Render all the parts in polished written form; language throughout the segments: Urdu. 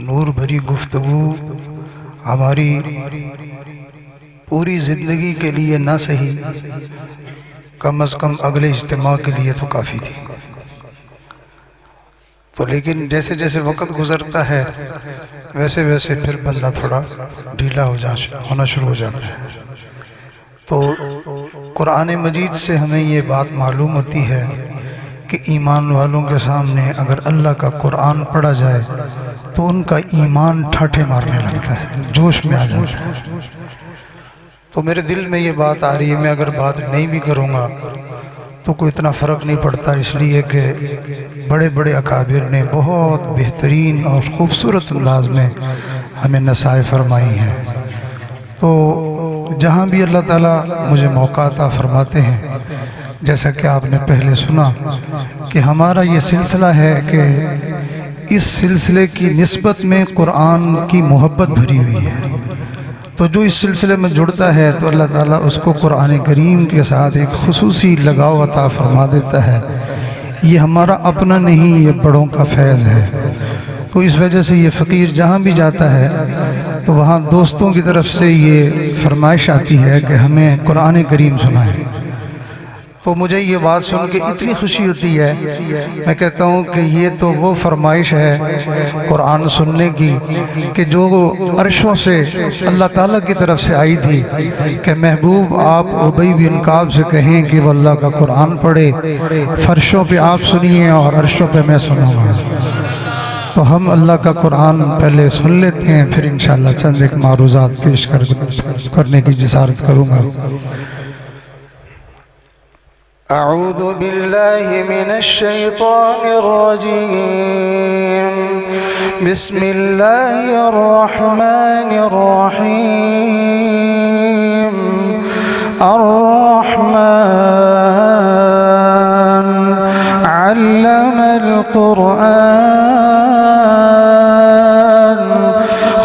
نور بھری گفتگو ہماری پوری زندگی کے لیے نہ صحیح، کم از کم اگلے اجتماع کے لیے تو کافی تھی. تو لیکن جیسے جیسے وقت گزرتا ہے ویسے ویسے پھر بندہ تھوڑا ڈھیلا ہونا شروع ہو جاتا ہے. تو قرآن مجید سے ہمیں یہ بات معلوم ہوتی ہے کہ ایمان والوں کے سامنے اگر اللہ کا قرآن پڑھا جائے تو ان کا ایمان ٹھاٹھے مارنے لگتا ہے، جوش میں آ جاتا ہے. تو میرے دل میں یہ بات آ رہی ہے، میں اگر بات نہیں بھی کروں گا تو کوئی اتنا فرق نہیں پڑتا، اس لیے کہ بڑے بڑے اکابر نے بہت بہترین اور خوبصورت انداز میں ہمیں نصائح فرمائی ہیں. تو جہاں بھی اللہ تعالیٰ مجھے موقع عطا فرماتے ہیں، جیسا کہ آپ نے پہلے سنا کہ ہمارا یہ سلسلہ ہے کہ اس سلسلے کی نسبت میں قرآن کی محبت بھری ہوئی ہے. تو جو اس سلسلے میں جڑتا ہے تو اللہ تعالیٰ اس کو قرآن کریم کے ساتھ ایک خصوصی لگاؤ عطا فرما دیتا ہے. یہ ہمارا اپنا نہیں، یہ بڑوں کا فیض ہے. تو اس وجہ سے یہ فقیر جہاں بھی جاتا ہے تو وہاں دوستوں کی طرف سے یہ فرمائش آتی ہے کہ ہمیں قرآن کریم سنائیں. تو مجھے یہ بات سن کے اتنی خوشی ہوتی ہے، میں کہتا ہوں کہ یہ تو وہ فرمائش ہے قرآن سننے کی کہ جو عرشوں سے اللہ تعالیٰ کی طرف سے آئی تھی کہ محبوب آپ ابی بن کعب سے کہیں کہ وہ اللہ کا قرآن پڑھے، فرشوں پہ آپ سنیے اور عرشوں پہ میں سنوں گا. تو ہم اللہ کا قرآن پہلے سن لیتے ہیں، پھر انشاءاللہ چند ایک معروضات پیش کرنے کی جسارت کروں گا. اعوذ باللہ من الشیطان الرجیم، بسم اللہ الرحمن الرحیم. الرحمن علم القرآن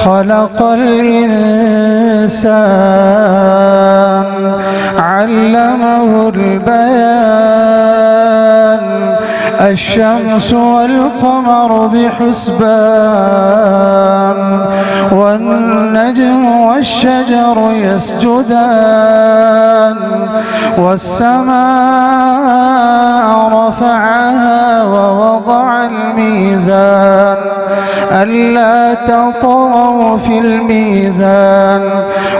خلق الإنسان علمه البيان. الشمس والقمر بحسبان والنجم والشجر يسجدان. والسماء رفعها ووضع الميزان ألا تطغوا في الميزان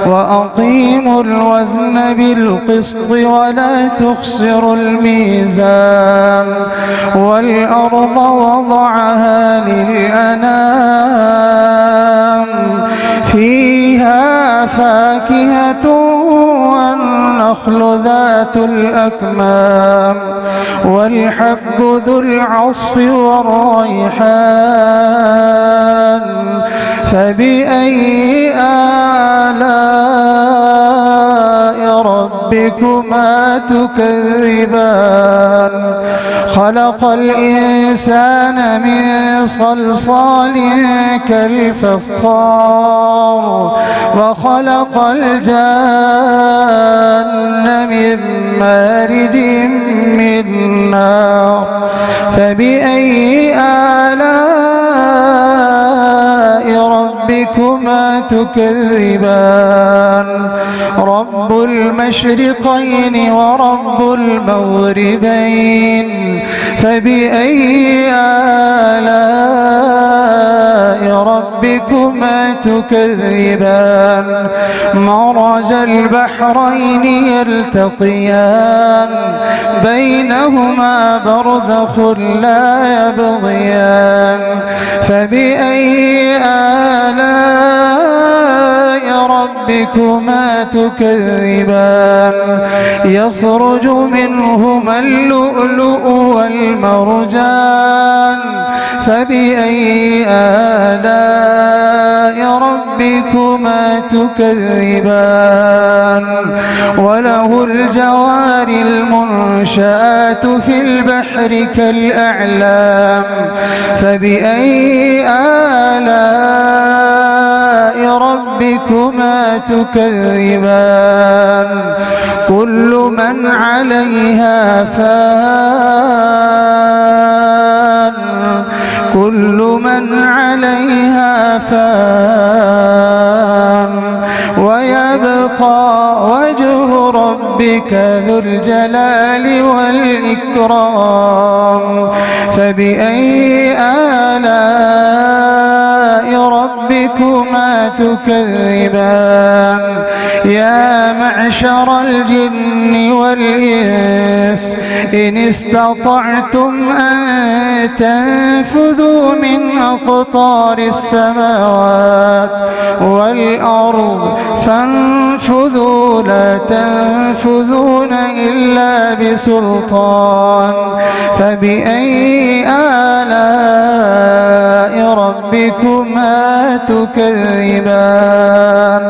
وأقيموا الوزن بالقسط ولا تخسروا الميزان. والأرض وضعها للأنام فيها فاكهة والنخل ذات الأكمام والحب ذو العصف والريحان. فبأي آلاء ربكما تكذبان. خلق الإنسان من صلصال كالفخار وخلق الجان من مارج من نار. فبأي آلاء ربكما تكذبان. رب المشرقين ورب المغربين. فبأي آلاء ربكما تكذبان. مرج البحرين يلتقيان بينهما برزخ لا يبغيان. فبأي آلاء ربكما تكذبان. يخرج منهما اللؤلؤ والمرجان. فبأي آلاء ربكما تكذبان. وله الجوار المنشآت في البحر كالأعلام. فبأي آلاء ربكما تكذبان. كل من عليها فان كل من عليها فان ويبقى وجه ربك ذو الجلال والإكرام فبأي آلاء ربكما تكذبان يا معشر الجن والإنس إن استطعتم أن تنفذوا من أقطار السماوات والأرض فانفذوا لا تنفذون إلا بسلطان فبأي آلاء ربكما تكذبان.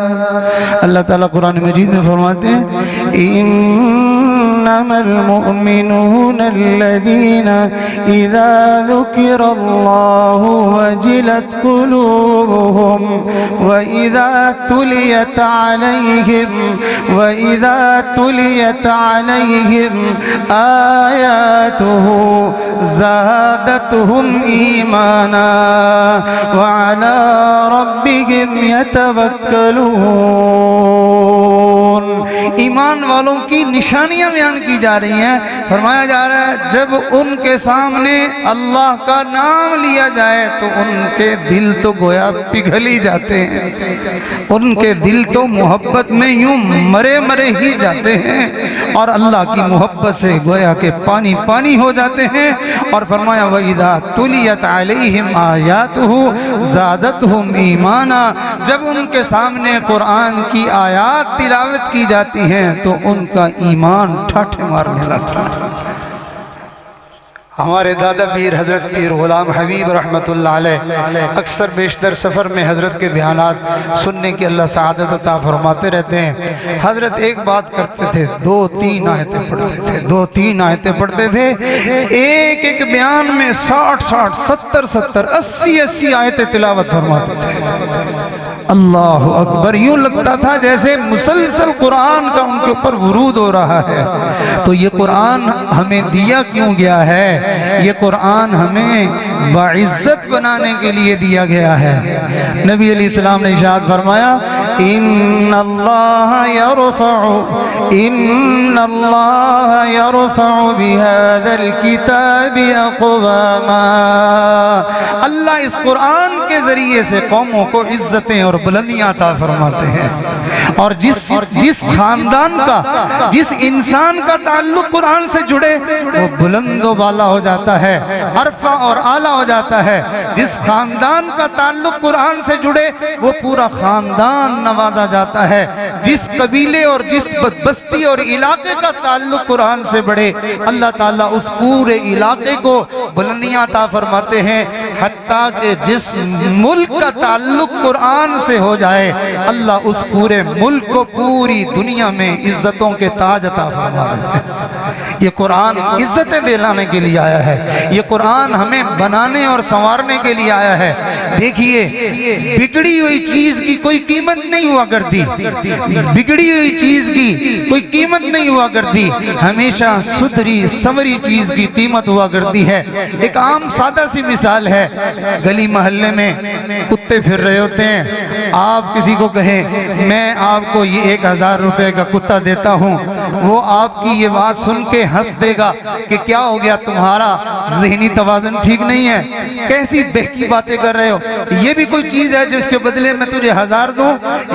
اللہ تعالیٰ قرآن مجید میں فرماتے ہیں إنما المؤمنون الذين إذا ذكر الله وجلت قلوبهم وإذا تليت عليهم آياته زادتهم إيمانا وعلى ربهم يتوكلون. ایمان والوں کی نشانیاں بیان کی جا رہی ہیں. فرمایا جا رہا ہے جب ان کے سامنے اللہ کا نام لیا جائے تو ان کے دل تو گویا پگھل ہی جاتے ہیں, ان کے دل تو محبت میں یوں مرے مرے ہی جاتے ہیں اور اللہ کی محبت سے گویا کہ پانی پانی ہو جاتے ہیں. اور فرمایا وَإِذَا تُلِيَتْ عَلَيْهِمْ آيَاتُهُ زَادَتْهُمْ إِيمَانًا, جب ان کے سامنے قرآن کی آیات تلاوت کی جاتی ہیں تو ان کا ایمان ٹھاٹھے مارنے لگتا ہے. ہمارے دادا پیر حضرت پیر غلام حبیب رحمت اللہ علیہ اکثر بیشتر سفر میں حضرت کے بیانات سننے کی اللہ سعادت عطا فرماتے رہتے ہیں. حضرت ایک بات کرتے تھے, 2-3 آیتیں پڑھتے تھے, 2-3 آیتیں پڑھتے تھے, ایک ایک بیان میں 60-60 70-70 80-80 آیتیں تلاوت فرماتے تھے. اللہ اکبر, یوں لگتا تھا جیسے مسلسل قرآن کا ان کے اوپر ورود ہو رہا ہے. تو یہ قرآن ہمیں دیا کیوں گیا ہے؟ یہ قرآن ہمیں باعزت بنانے کے لیے دیا گیا ہے. نبی علیہ السلام نے ارشاد فرمایا ان اللہ یرفع بهذا الكتاب اقواما, اللہ اس قرآن کے ذریعے سے قوموں کو عزتیں اور بلندیاں عطا فرماتے ہیں. اور جس خاندان کا, جس انسان کا تعلق قرآن سے جڑے وہ بلند و بالا ہو جاتا ہے, عرفہ اور اعلیٰ ہو جاتا ہے. جس خاندان کا تعلق قرآن سے جڑے وہ پورا خاندان نوازا جاتا ہے. جس قبیلے اور جس بستی اور علاقے کا تعلق قرآن سے بڑھے اللہ تعالیٰ اس پورے علاقے کو بلندیاں عطا فرماتے ہیں. حتیٰ کہ جس ملک کا تعلق قرآن سے ہو جائے اللہ اس پورے ملک کو پوری دنیا میں عزتوں کے تاج عطا فرما دیتے ہیں. یہ قرآن عزتیں دلانے کے لیے آیا ہے, یہ قرآن ہمیں بنانے اور سنوارنے کے لیے آیا ہے. دیکھیے بگڑی ہوئی چیز کی کوئی قیمت نہیں ہوا کرتی, بگڑی ہوئی چیز کی کوئی قیمت نہیں ہوا کرتی, ہمیشہ ستھری سنوری چیز کی قیمت ہوا کرتی ہے. ایک عام سادہ سی مثال ہے, گلی محلے میں کتے پھر رہے ہوتے ہیں, آپ کسی کو کہیں میں آپ کو یہ 1000 روپے کا کتا دیتا ہوں, وہ آپ کی یہ بات سن کے ہنس دے گا کہ کیا ہو گیا تمہارا ذہنی توازن ٹھیک نہیں ہے, کیسی بہکی باتیں کر رہے ہو, یہ بھی کوئی چیز ہے جو اس کے بدلے میں تجھے 1000 دوں.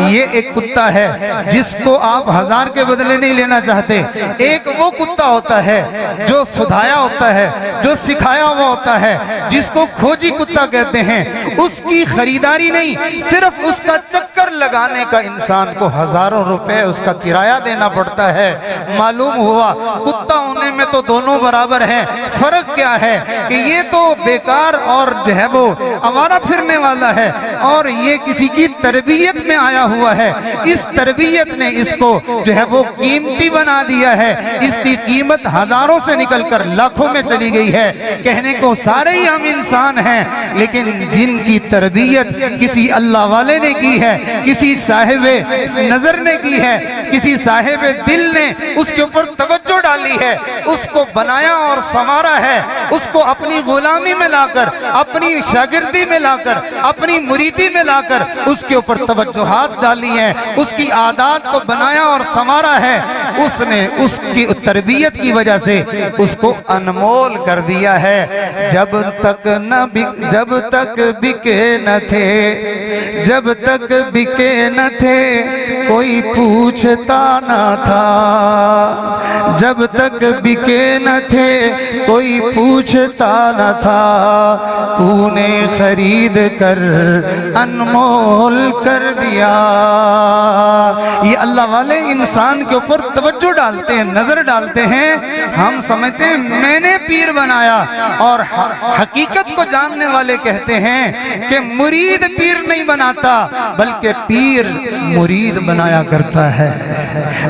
یہ ایک کتا ہے جس کو آپ 1000 کے بدلے نہیں لینا چاہتے. ایک وہ کتا ہوتا ہے جو سدھایا ہوتا ہے, جو سکھایا ہوا ہوتا ہے, جس کو کھوجی کتا کہتے ہیں. اس کی خریداری نہیں, صرف اس کا چکر لگانے کا انسان کو 1000 روپے اس کا کرایہ دینا پڑتا ہے. معلوم ہوا کتا ہونے میں تو دونوں برابر ہیں. فرق کیا ہے کہ یہ تو بیکار اور جو ہے وہ آوارہ پھرنے والا ہے, اور یہ کسی کی تربیت میں آیا ہوا ہے. اس تربیت نے اس کو جو ہے وہ قیمتی بنا دیا ہے. اس کی قیمت ہزاروں سے نکل کر لاکھوں میں چلی گئی ہے. کہنے کو سارے ہی ہم انسان ہیں, لیکن جن کی تربیت کسی اللہ والے نے کی ہے, کسی صاحب نظر نے کی ہے, کسی صاحب دل نے نے اس کے اوپر توجہ ڈالی ہے، اس کو بنایا اور سنوارا ہے، اس کو اپنی غلامی میں لا کر، اپنی شاگردی میں لا کر، اپنی مریدی میں لا کر اس کے اوپر توجہات ڈالی ہیں، اس کی عادات کو بنایا اور سنوارا ہے، اس نے اس کی تربیت کی وجہ سے اس کو انمول کر دیا ہے۔ جب تک بکے نہ تھے، جب تک بکے نہ تھے کوئی پوچھتا نہ تھا، جب تک بکے نہ تھے کوئی پوچھتا نہ تھا، تو نے خرید کر انمول کر دیا۔ یہ اللہ والے انسان کے اوپر توجہ ڈالتے ہیں، نظر ڈالتے ہیں، ہم سمجھتے ہیں میں نے پیر بنایا، اور حقیقت کو جاننے والے کہتے ہیں کہ مرید پیر نہیں بناتا بلکہ پیر مرید بنایا کرتا ہے۔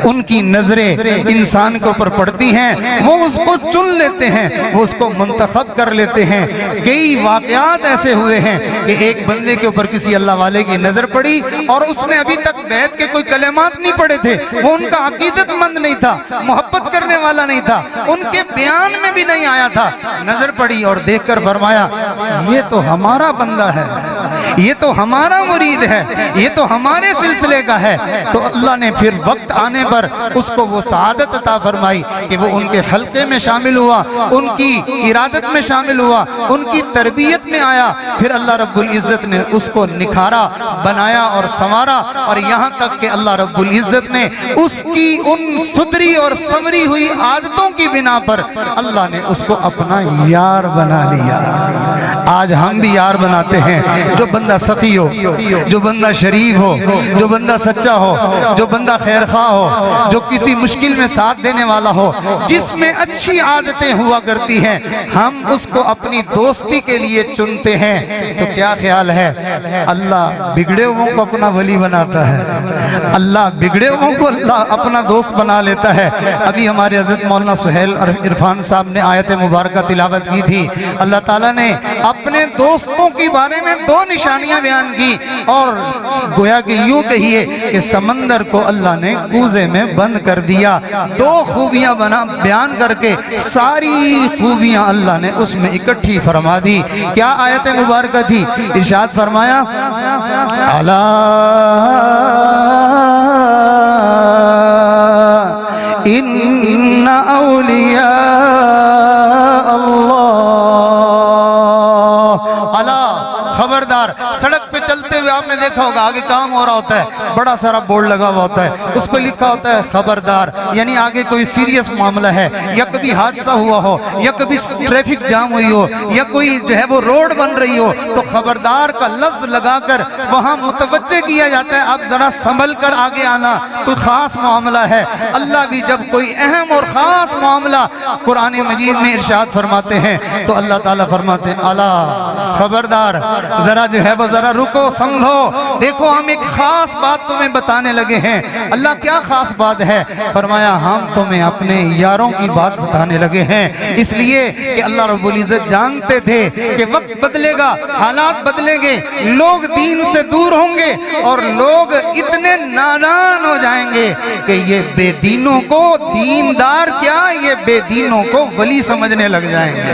ان کی نظریں انسان کے اوپر پڑتی ہیں، وہ اس کو چن لیتے ہیں، وہ اس کو منتخب کر لیتے ہیں۔ کئی واقعات ایسے ہوئے ہیں کہ ایک بندے کے اوپر کسی اللہ والے کی نظر پڑی اور اس نے ابھی تک بیت کے کوئی کلمات نہیں پڑھے تھے، وہ ان کا عقیدت مند نہیں تھا، محبت کرنے والا نہیں تھا، ان کے بیان میں بھی نہیں آیا تھا، نظر پڑی اور دیکھ کر فرمایا یہ تو ہمارا بندہ ہے، یہ تو ہمارا مرید ہے، یہ تو ہمارے سلسلے کا ہے۔ تو اللہ نے پھر وقت آنے پر اس کو وہ سعادت عطا فرمائی کہ وہ ان کے حلقے میں شامل ہوا، ان کی ارادت میں شامل ہوا، ان کی تربیت میں آیا، پھر اللہ رب العزت نے اس کو نکھارا، بنایا اور سنوارا، اور یہاں تک کہ اللہ رب العزت نے اس کی ان سدھری اور سنوری ہوئی عادتوں کی بنا پر اللہ نے اس کو اپنا یار بنا لیا۔ آج ہم بھی یار بناتے ہیں، جو بندہ سخی ہو، جو بندہ شریف ہو، جو بندہ سچا ہو، جو بندہ خیر خواہ ہو، جو کسی مشکل میں ساتھ دینے والا ہو، جس میں اچھی عادتیں ہوا کرتی ہیں، ہم اس کو اپنی دوستی کے لیے چنتے ہیں۔ تو کیا خیال ہے، اللہ بگڑے ہوئوں کو اپنا ولی بناتا ہے، اللہ بگڑے ہوئوں کو اللہ اپنا دوست بنا لیتا ہے۔ ابھی ہمارے حضرت مولانا سہیل عرفان صاحب نے آیت مبارکہ تلاوت کی تھی، اللہ تعالیٰ نے اپنے دوستوں کی بارے میں دو نشانیاں بیان کی، اور گویا کہ یوں کہیے کہ سمندر کو اللہ نے کوزے میں بند کر دیا، دو خوبیاں بیان کر کے ساری خوبیاں اللہ نے اس میں اکٹھی فرما دی۔ کیا آیت مبارکہ تھی؟ ارشاد فرمایا الا ان اولیاء اللہ، الا خبردار۔ سڑک پہ چلتے ہوئے آپ نے دیکھا ہوگا آگے کام ہو رہا ہوتا ہے، بڑا سارا بورڈ لگا ہوا ہوتا ہے، اس پہ لکھا ہوتا ہے خبردار، یعنی آگے کوئی سیریس معاملہ ہے، یا کبھی حادثہ ہوا ہو، یا کبھی ٹریفک جام ہوئی ہو، یا کوئی جو ہے وہ روڈ بن رہی ہو، تو خبردار کا لفظ لگا کر وہاں متوجہ کیا جاتا ہے اب ذرا سنبھل کر آگے آنا، کوئی خاص معاملہ ہے۔ اللہ بھی جب کوئی اہم اور خاص معاملہ قرآن مجید میں ارشاد فرماتے ہیں تو اللہ تعالیٰ فرماتے ہیں الا خبردار، ذرا جو ہے وہ ذرا رکو، سمجھو، دیکھو ہم ایک خاص بات تمہیں بتانے لگے ہیں۔ اللہ کیا خاص بات ہے؟ فرمایا ہم تمہیں اپنے یاروں کی بات بتانے لگے ہیں، اس لیے کہ اللہ رب العزت جانتے تھے کہ وقت بدلے گا، حالات بدلیں گے، لوگ دین سے دور ہوں گے، اور لوگ اتنے نادان ہو جائیں گے کہ یہ بے دینوں کو دیندار کیا، یہ بے دینوں کو ولی سمجھنے لگ جائیں گے۔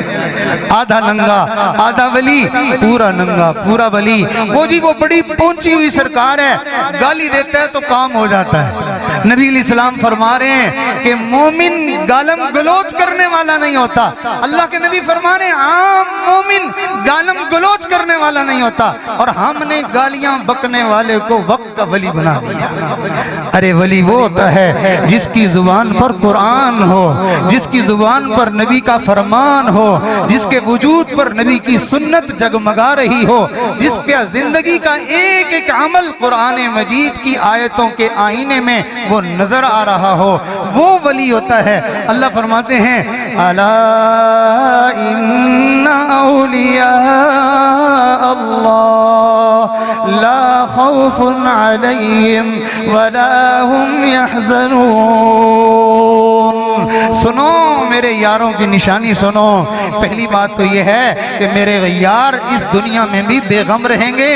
آدھا ننگا آدھا ولی، پورا ننگا پورا ولی۔ وہ جی وہ بڑی پہنچی ہوئی سرکار ہے، گالی دیتا ہے تو کام ہو جاتا ہے۔ نبی علیہ السلام فرما رہے ہیں کہ مومن گالم گلوچ کرنے والا نہیں ہوتا، اللہ کے نبی فرما رہے ہیں عام مومن گالم گلوچ کرنے والا نہیں ہوتا، اور ہم نے گالیاں بکنے والے کو وقت کا ولی بنا دیا۔ ارے ولی وہ ہوتا ہے جس کی زبان پر قرآن ہو، جس کی زبان پر نبی کا فرمان ہو، جس کے وجود پر نبی کی سنت جگمگا رہی ہو، جس کے زندگی کا ایک ایک عمل قرآن مجید کی آیتوں کے آئینے میں وہ نظر آ رہا ہو، وہ ولی ہوتا ہے۔ اللہ فرماتے ہیں الا ان اولیاء اللہ لا خوف علیہم ولا هم يحزنون۔ سنو میرے یاروں کی نشانی سنو۔ پہلی بات تو یہ ہے کہ میرے یار اس دنیا میں بھی بے غم رہیں گے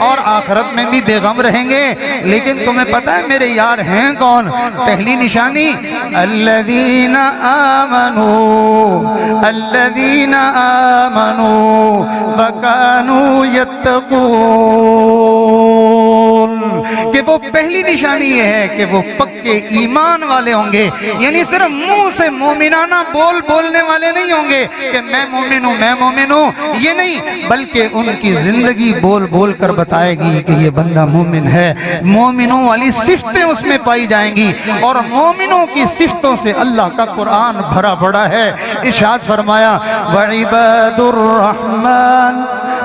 اور آخرت میں بھی بے غم رہیں گے، لیکن تمہیں پتہ ہے میرے یار ہیں کون؟ پہلی نشانی الذین آمنوا وکانوا یتقون، کہ وہ پہلی نشانی یہ ہے کہ وہ پکے ایمان والے ہوں گے، یعنی صرف منہ سے مومنانہ بولنے والے نہیں ہوں گے کہ میں مومن ہوں میں مومن ہوں، یہ نہیں، بلکہ ان کی زندگی بول کر بتائے گی کہ یہ بندہ مومن ہے۔ مومنوں والی صفتیں اس میں پائی جائیں گی، اور مومنوں کی صفتوں سے اللہ کا قرآن بھرا پڑا ہے۔ ارشاد فرمایا وعباد الرحمن،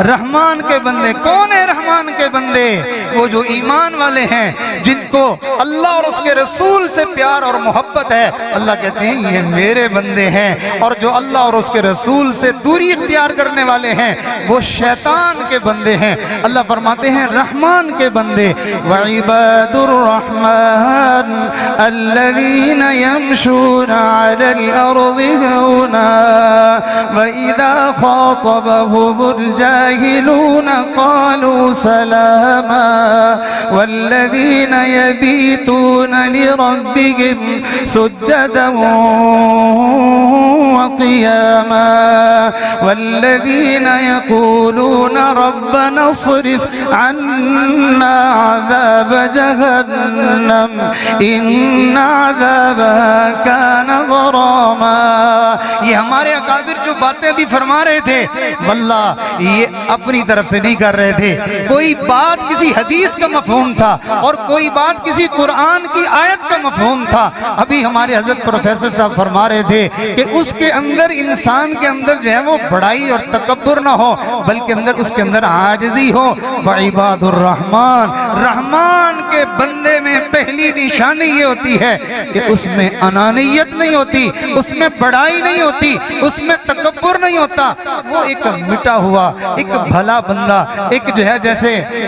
رحمان کے بندے کون ہیں؟ رحمان کے بندے وہ جو ایمان والے ہیں، جن کو اللہ اور اس کے رسول سے پیار اور محبت ہے، اللہ کہتے ہیں یہ میرے بندے ہیں۔ اور جو اللہ اور اس کے رسول سے دوری اختیار کرنے والے ہیں وہ شیطان کے بندے ہیں۔ اللہ فرماتے ہیں رحمان کے بندے وعباد الرحمن الذین یمشون علی الارض ہونا وَإِذَا خَاطَبَهُمُ الْجَاهِلُونَ قَالُوا سَلَامًا وَالَّذِينَ يَبِيتُونَ لِرَبِّهِمْ سُجَّدًا وَقِيَامًا وَالَّذِينَ يَقُولُونَ رَبَّنَا اصْرِفْ عَنَّا عَذَابَ جَهَنَّمَ إِنَّ عَذَابَهَا كَانَ غَرَامًا۔ یہ ہمارے اکابر جو باتیں بھی فرما رہے تھے واللہ یہ اپنی طرف سے نہیں کر رہے تھے، کوئی بات کسی حدیث کا مفہوم تھا اور کوئی بات کسی قرآن کی آیت کا مفہوم تھا۔ ابھی ہمارے حضرت پروفیسر صاحب فرما رہے تھے کہ اس کے اندر انسان کے اندر جو ہے وہ بڑائی اور تکبر نہ ہو، بلکہ اس کے اندر عاجزی ہو۔ وعباد الرحمن، رحمان کے بندے میں پہلی نشانی یہ ہوتی ہے کہ اس میں انانیت نہیں ہوتی، اس میں بڑائی نہیں ہوتی، اس میں تکبر نہیں ہوتا۔ وہ ایک مٹا ہوا ایک بھلا بندہ، ایک جو ہے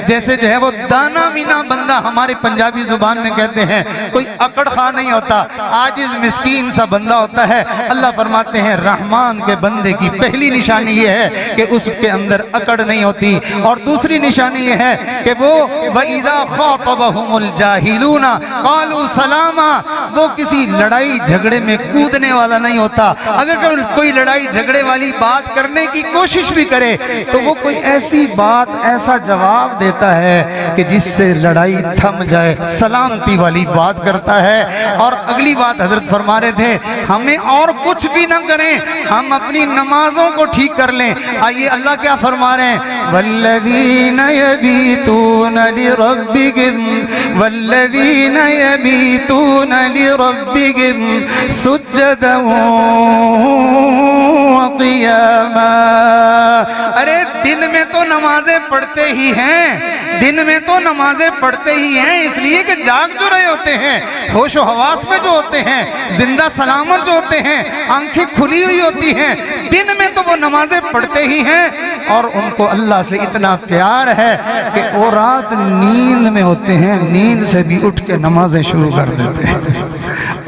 جیسے جو ہے وہ دانا مینا بندہ ہمارے پنجابی زبان میں کہتے ہیں، کوئی اکڑ خواہ نہیں ہوتا، عاجز مسکین سا بندہ ہوتا ہے۔ اللہ فرماتے ہیں رحمان کے بندے کی پہلی نشانی یہ ہے کہ اس کے اندر اکڑ نہیں ہوتی، اور دوسری نشانی یہ ہے کہ وہ وَإِذَا خَاطَبَهُمُ الْجَاهِلُونَ قَالُوا سَلَامًا، وہ کسی لڑائی جھگڑے میں کودنے والا نہیں ہوتا۔ اگر کوئی لڑائی جھگڑے والی بات کرنے کی کوشش بھی کرے تو وہ کوئی ایسی بات ایسا جواب دیتا ہے کہ جس سے لڑائی تھم جائے، سلامتی والی بات کرتا ہے۔ اور اگلی بات حضرت فرما رہے تھے ہمیں اور کچھ بھی نہ کریں، ہم اپنی نمازوں کو ٹھیک کر لیں۔ آئیے اللہ کیا فرما رہے ہیں وَالَّذِينَ يَبِيتُونَ لِرَبِّهِمْ سُجَّدًا وَقِيَامًا۔ ارے دن میں تو نمازیں پڑھتے ہی ہیں، دن میں تو نمازیں پڑھتے ہی ہیں، اس لیے کہ جاگ جو رہے ہوتے ہیں، ہوش و حواس میں جو ہوتے ہیں، زندہ سلامت جو ہوتے ہیں، آنکھیں کھلی ہوئی ہوتی ہیں، دن میں تو وہ نمازیں پڑھتے ہی ہیں، اور ان کو اللہ سے اتنا پیار ہے کہ وہ رات نیند میں ہوتے ہیں، نیند سے بھی اٹھ کے نمازیں شروع کر دیتے ہیں،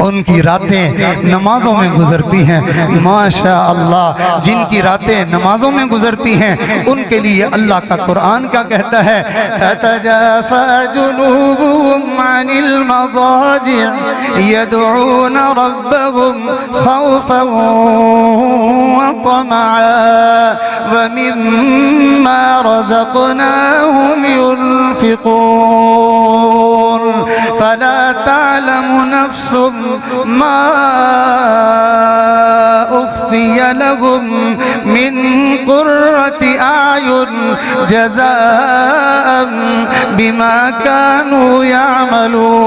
ان کی راتیں نمازوں میں گزرتی ہیں۔ ماشاءاللہ جن کی راتیں نمازوں میں گزرتی ہیں ان کے لیے اللہ کا قرآن کیا کہتا ہے تَتَجَافَى جُنُوبُهُمْ عَنِ الْمَضَاجِعِ يَدْعُونَ رَبَّهُمْ خَوْفًا وَطَمَعًا وَمِمَّا رَزَقْنَاهُمْ يُنْفِقُونَ فَلَا تَعْلَمُ نَفْسٌ مَا أُخْفِيَ لَهُم مِّن قُرَّةِ أَعْيُنٍ جَزَاءً بِمَا كَانُوا يَعْمَلُونَ۔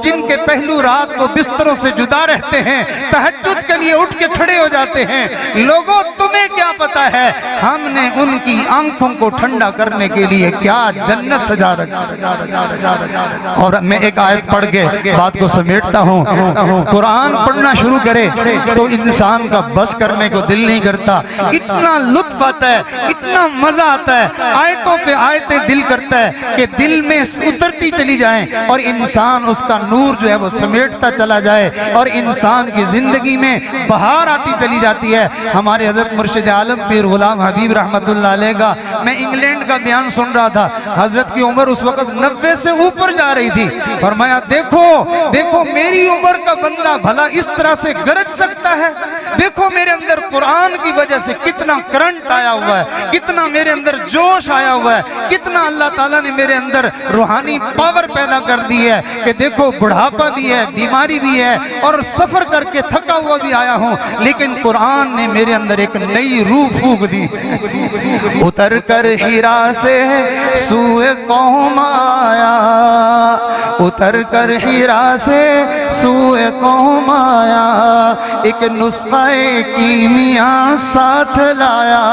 جن کے پہلو رات کو بستروں سے جدا رہتے ہیں، تہجد کے لیے اٹھ کے کھڑے ہو جاتے ہیں۔ لوگوں تمہیں کیا پتا ہے ہم نے ان کی آنکھوں کو ٹھنڈا کرنے کے لیے کیا جنت سجا رکھی۔ اور میں ایک آیت پڑھ کے بات کو سمیٹتا ہوں۔ قرآن پڑھنا شروع کرے تو انسان کا بس کرنے کو دل نہیں کرتا، اتنا لطف آتا ہے، اتنا مزہ آتا ہے، آیتوں پہ آیتیں دل کرتا ہے کہ دل میں اترتی چلی جائیں اور انسان اس کا نور جو ہے وہ سمیٹتا چلا جائے اور انسان کی زندگی میں بہار آتی چلی جاتی ہے۔ ہمارے حضرت مرشد عالم پیر غلام حبیب رحمت اللہ علیہ کا میں انگلینڈ کا بیان سن رہا تھا، حضرت کی عمر اس وقت 90 سے اوپر جا رہی تھی، فرمایا دیکھو دیکھو میری عمر کا بندہ بھلا اس طرح سے گرج سکتا ہے، دیکھو میرے اندر قرآن کی وجہ سے کتنا کرنٹ آیا ہوا ہے، کتنا میرے اندر جوش آیا ہوا ہے، کتنا اللہ تعالیٰ نے میرے اندر روحانی پاور پیدا کر دی ہے کہ دیکھو بڑھاپا بھی ہے، بیماری بھی ہے اور سفر کر کے تھکا ہوا بھی آیا ہوں، لیکن قرآن نے میرے اندر ایک نئی روح پھونک دی۔ اتر کر ہیرا سے سوئے قوم آیا، اتر کر ہیرا سے سوئے قوم آیا، ایک نسخہ کیمیاء ساتھ لایا،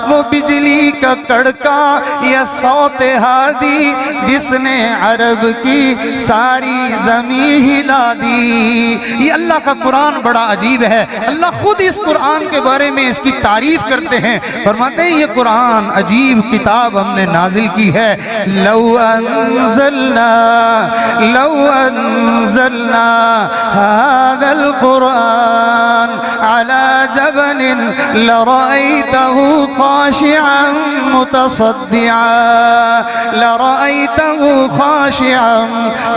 وہ بجلی کا کڑکا یا صوت ہادی جس نے عرب کی ساری زمین ہلا دی۔ یہ اللہ کا قرآن بڑا عجیب ہے، اللہ خود اس قرآن کے بارے میں اس کی تعریف کرتے ہیں، فرماتے ہیں یہ قرآن عجیب کتاب ہم نے نازل کی ہے۔ لو انزلنا هذا القرآن على جبل لرأيته خاشعا متصدعا، لرأيته خاشعا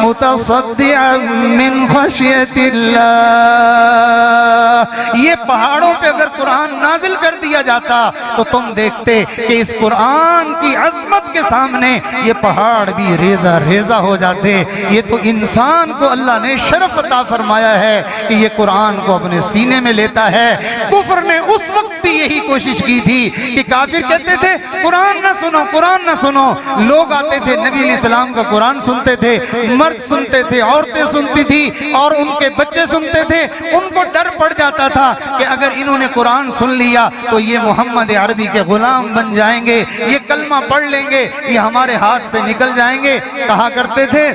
متصدعا من خشية الله۔ یہ پہاڑوں پہ اگر قرآن نازل کر دیا جاتا تو تم دیکھتے کہ اس قرآن کی عظمت کے سامنے یہ پہاڑ بھی ریزہ ریزہ ہو جاتے۔ یہ تو انسان کو اللہ نے شرف عطا فرمایا ہے کہ یہ قرآن کو اپنے سینے میں لیتا ہے۔ کفر نے اس وقت بھی یہی کوشش کی تھی کہ کافر کہتے تھے قرآن نہ سنو، قرآن نہ سنو، لوگ آتے تھے نبی علیہ السلام کا قرآن سنتے تھے، مرد سنتے تھے، عورتیں سنتی تھی اور ان کے بچے سنتے تھے، ان کو ڈر پڑ جاتا تھا کہ اگر انہوں نے قرآن سن لیا تو یہ محمد عربی کے غلام بن جائیں گے، یہ کلمہ پڑھ لیں گے، یہ ہمارے ہاتھ سے نکل جائیں گے۔ کہا کرتے تھے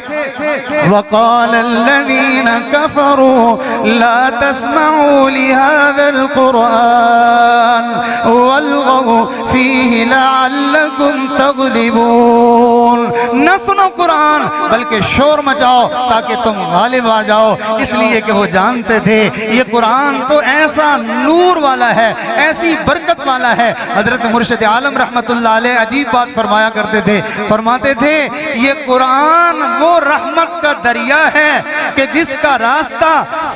وَقَالَ الَّذِينَ كَفَرُوا لَا تَسْمَعُوا لِهَذَا الْقُرْآنِ وَالْغَوْا فِيهِ لَعَلَّكُمْ تَغْلِبُونَ۔ نہ سنو قرآن بلکہ شور مچاؤ تاکہ تم غالب آ جاؤ، اس لیے کہ وہ جانتے تھے یہ قرآن تو ایسا نور والا ہے، ایسی برکت والا ہے۔ حضرت مرشد عالم رحمت اللہ علیہ عجیب بات فرمایا کرتے تھے، فرماتے تھے یہ قرآن وہ رحمت کا دریا ہے کہ جس کا راستہ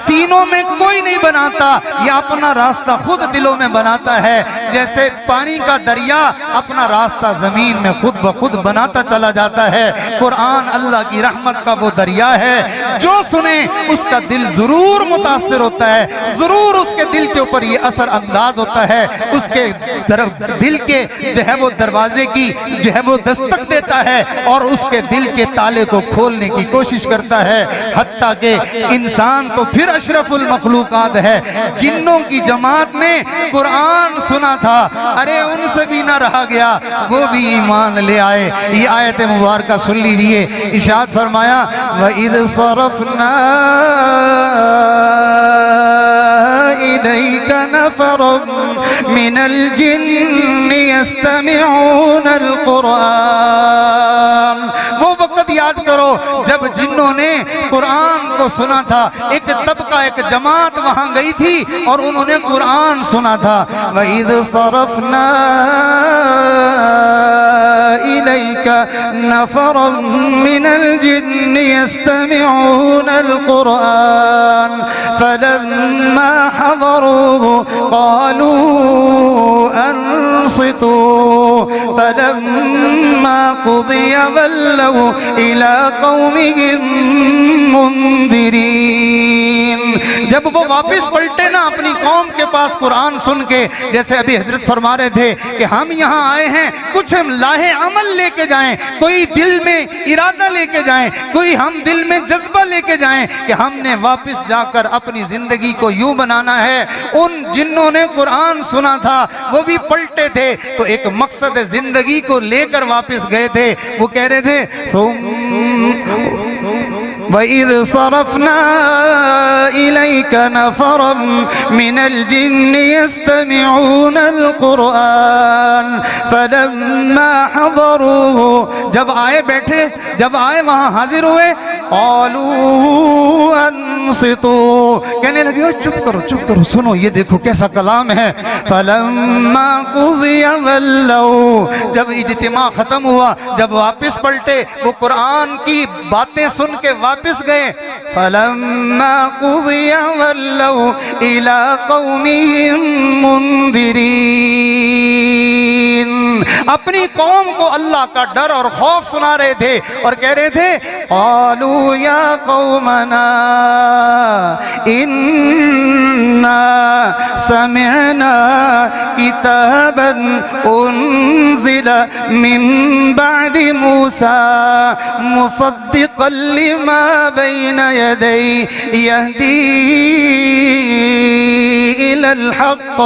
سینوں میں کوئی نہیں بناتا، یہ اپنا راستہ خود دلوں میں بناتا ہے، جیسے پانی کا دریا اپنا راستہ زمین میں خود بخود بناتا چلا جاتا ہے۔ قرآن اللہ کی رحمت کا وہ دریا ہے، جو سنے اس کا دل ضرور متاثر ہوتا ہے، ضرور اس کے دل کے اوپر یہ اثر انداز ہوتا ہے، اس کے دل کے جو ہے وہ دروازے کی جو ہے وہ دستک دیتا ہے اور اس کے دل کے تالے کو کھولنے کی کوشش کرتا ہے، حتیٰ کہ انسان تو پھر اشرف المخلوقات ہے۔ جنوں کی جماعت نے قرآن سنا تھا، ارے ان سے بھی نہ رہا گیا، وہ بھی ایمان لے آئے۔ یہ آیت مبارکہ سن لیجئے، ارشاد فرمایا وَإِذْ صَرَفْنَا إِلَيْكَ نَفَرًا مِنَ الْجِنِّ يَسْتَمِعُونَ الْقُرْآنَ۔ وہ وقت یاد کرو جب جنوں نے قرآن کو سنا تھا، ایک طبقہ ایک جماعت وہاں گئی تھی اور انہوں نے قرآن سنا تھا۔ وَإِذْ صَرَفْنَا إِلَيْكَ نَفَرًا مِنَ الْجِنِّ يَسْتَمِعُونَ الْقُرْآنَ فَلَمَّا حَضَرُوهُ قَالُوا أَنصِتُوا فَلَمَّا قُضِيَ وَلَّوْا إِلَى قَوْمِهِمْ مُنذِرِينَ۔ جب وہ واپس پلٹے نا اپنی قوم کے پاس قرآن سن کے، جیسے ابھی حضرت فرما رہے تھے کہ ہم یہاں آئے ہیں کچھ ہم لاہے عمل لے کے جائیں، کوئی دل میں ارادہ لے کے جائیں، کوئی ہم دل میں جذبہ لے کے جائیں کہ ہم نے واپس جا کر اپنی زندگی کو یوں بنانا ہے۔ ان جنہوں نے قرآن سنا تھا وہ بھی پلٹے تھے تو ایک مقصد زندگی کو لے کر واپس گئے تھے۔ وہ کہہ رہے تھے وَإِذْ صَرَفْنَا إِلَيْكَ نَفَرًا مِنَ الْجِنِّ يَسْتَمِعُونَ الْقُرْآنَ فَلَمَّا حَضَرُوهُ، جب آئے بیٹھے، جب آئے وہاں حاضر ہوئے، قَالُوا أَنصِتُوا، کہنے لگے چپ کرو سنو، یہ دیکھو کیسا کلام ہے۔ فَلَمَّا قُضِيَ وَلَّوْا، جب اجتماع ختم ہوا، جب واپس پلٹے، وہ قرآن کی باتیں سن کے واپس گئے۔ فَلَمَّا قُضِيَ وَلَّوْا إِلَىٰ قَوْمِهِمْ مُنذِرِينَ، اپنی قوم کو اللہ کا ڈر اور خوف سنا رہے تھے اور کہہ رہے تھے قَالُوا يَا قَوْمَنَا إِنَّا سَمِعْنَا كِتَابًا أُنزِلَ مِن بَعْدِ مُوسَىٰ مُصَدِّقًا لِمَا بَيْنَ يَدَيْهِ يَهْدِي إِلَى الْحَقِّ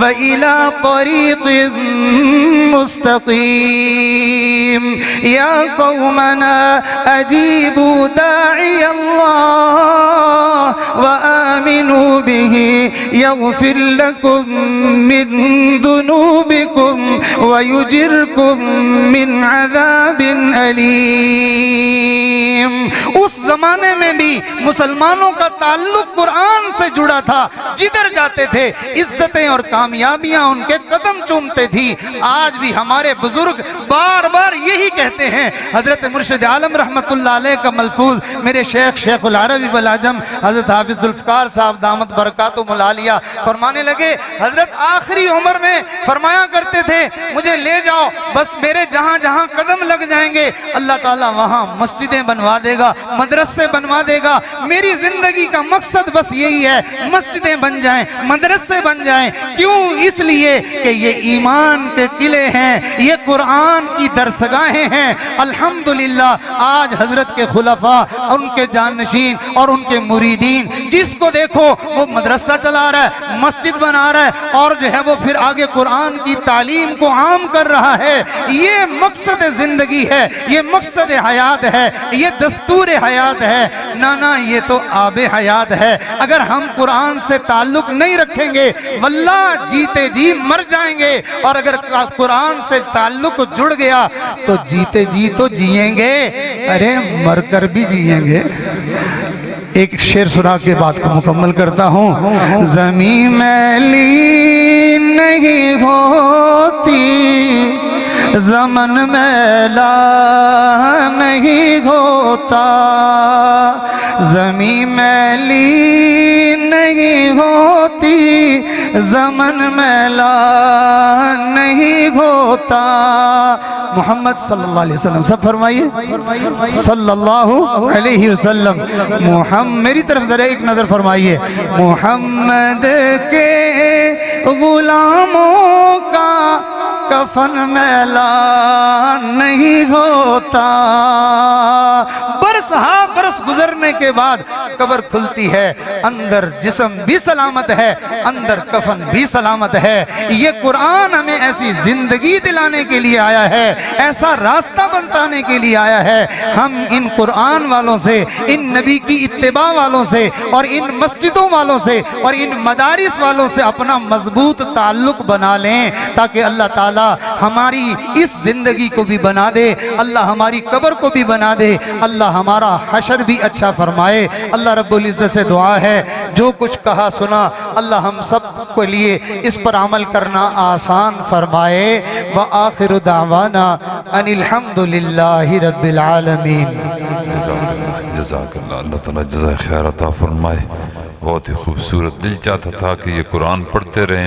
وَإِلَى طَرِيقٍ مستقيم يا قومنا أجيبوا داعي الله وآمنوا به يغفر لكم من ذنوبكم ويجركم من عذاب أليم۔ اس زمانے میں بھی مسلمانوں کا تعلق قرآن سے جڑا تھا، جدھر جاتے تھے عزتیں اور کامیابیاں ان کے قدم چومتے تھی۔ آج بھی ہمارے بزرگ بار بار یہی کہتے ہیں۔ حضرت مرشد عالم رحمت اللہ علیہ کا ملفوظ میرے شیخ العربی والعجم حضرت حافظ ذوالفقار صاحب دامت برکاتہم العالیہ فرمانے لگے، حضرت آخری عمر میں فرمایا کرتے تھے مجھے لے جاؤ، بس میرے جہاں جہاں قدم لگ جائیں گے اللہ تعالیٰ وہاں مسجدیں بنوا دے گا، مدرسے بنوا دے گا۔ میری زندگی کا مقصد بس یہی ہے، مسجدیں بن جائیں، مدرسے بن جائیں۔ کیوں؟ اس لیے کہ یہ ایمان کے قلعے ہیں، یہ قرآن کی درسگاہیں ہیں۔ الحمدللہ آج حضرت کے خلفاء، ان کے جانشین اور ان کے مریدین، جس کو دیکھو وہ مدرسہ چلا رہا ہے، مسجد بنا رہا ہے اور جو ہے وہ پھر آگے قرآن کی تعلیم کو عام کر رہا ہے۔ یہ مقصد زندگی ہے، یہ مقصد حیات ہے، یہ دستور حیات ہے۔ نانا یہ تو آب حیات ہے۔ اگر ہم قرآن سے تعلق نہیں رکھیں گے واللہ جیتے جی مر جائیں گے، اور اگر قرآن سے تعلق جڑ گیا تو جیتے جی تو جئیں گے، ارے مر کر بھی جئیں گے۔ ایک شعر سنا کے بات کو مکمل کرتا ہوں۔ زمین میلی نہیں ہوتی، زمن میلا نہیں ہوتا، زمین میلی نہیں ہوتی، زمن میلا نہیں ہوتا۔ محمد صلی اللہ علیہ وسلم، سب فرمائیے صلی اللہ علیہ وسلم۔ میری طرف ذرا ایک نظر فرمائیے۔ محمد کے غلاموں کا کفن میلا نہیں ہوتا، برس ہاں برس گزرنے کے بعد قبر کھلتی ہے، اندر جسم بھی سلامت ہے، اندر کفن بھی سلامت ہے۔ یہ قرآن ہمیں ایسی زندگی دلانے کے لیے آیا ہے، ایسا راستہ بتانے کے لیے آیا ہے۔ ہم ان قرآن والوں سے، ان نبی کی اتباع والوں سے اور ان مسجدوں والوں سے اور ان مدارس والوں سے اپنا مضبوط تعلق بنا لیں، تاکہ اللہ تعالیٰ ہماری اس زندگی کو بھی بنا دے، اللہ ہماری قبر کو بھی بنا دے، اللہ ہمارا حشر بھی اچھا فرمائے۔ اللہ رب العزت سے دعا ہے جو کچھ کہا سنا اللہ ہم سب کے لیے اس پر عمل کرنا آسان فرمائے۔ وآخر دعوانا ان الحمدللہ رب العالمین۔ جزاک اللہ، اللہ تعالیٰ جزائے خیر عطا فرمائے۔ بہت ہی خوبصورت، دل چاہتا تھا کہ یہ قرآن پڑھتے رہیں۔